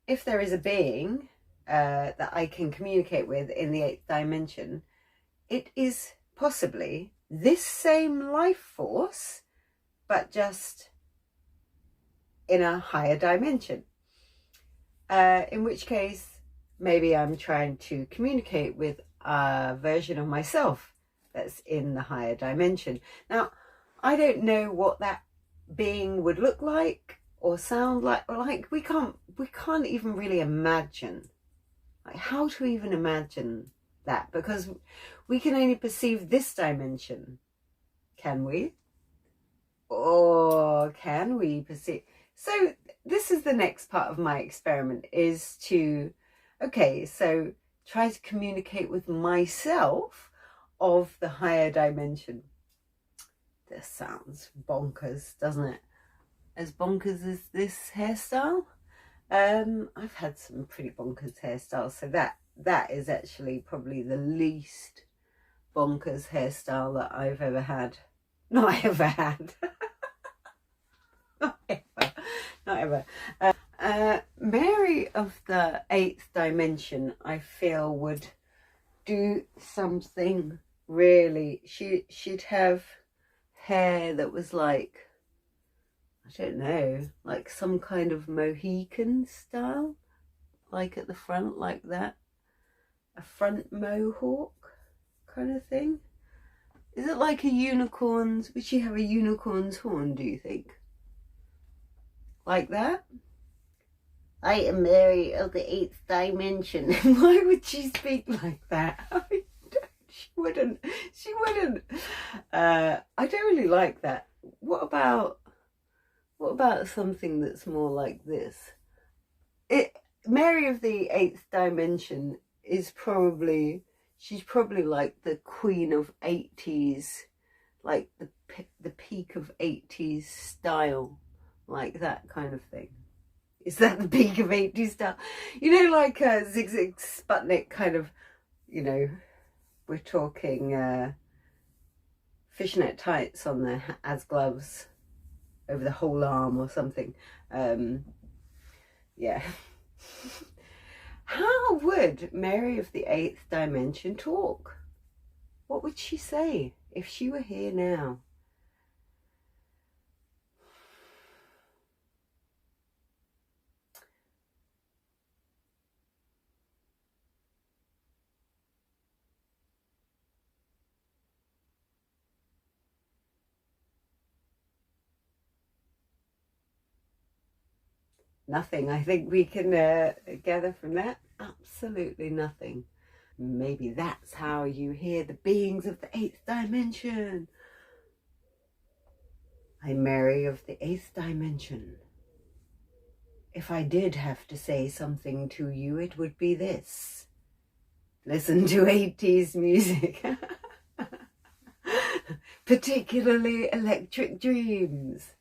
if there is a being that I can communicate with in the 8th dimension, it is possibly this same life force, but just in a higher dimension. In which case, maybe I'm trying to communicate with a version of myself that's in the higher dimension. Now, I don't know what that being would look like or sound like. We can't even really imagine. Like, how to even imagine that? Because we can only perceive this dimension. Can we? Or can we perceive? So this is the next part of my experiment, is to, okay, so try to communicate with myself of the higher dimension. This sounds bonkers, doesn't it? As bonkers as this hairstyle. I've had some pretty bonkers hairstyles, so that is actually probably the least bonkers hairstyle that I've ever had. Not ever had. Not ever. Mary of the 8th dimension, I feel, would do something really. She'd have hair that was like, I don't know, like some kind of Mohican style, like at the front, like that, a front mohawk kind of thing. Is it like a unicorn's? Would she have a unicorn's horn, do you think? Like that? I am Mary of the 8th dimension. Why would she speak like that? I mean, she wouldn't. I don't really like that. What about something that's more like this? Mary of the 8th dimension is probably, she's probably like the queen of 80s, like the peak of 80s style, like that kind of thing. Is that the peak of 80s style? You know, like Zig Zig Sputnik kind of, you know, we're talking fishnet tights on there as gloves over the whole arm or something. Yeah. How would Mary of the 8th dimension talk? What would she say if she were here now? Nothing. I think we can gather from that absolutely nothing. Maybe that's how you hear the beings of the 8th dimension. I'm Mary of the 8th dimension. If I did have to say something to you, it would be this. Listen to 80s music. Particularly Electric Dreams.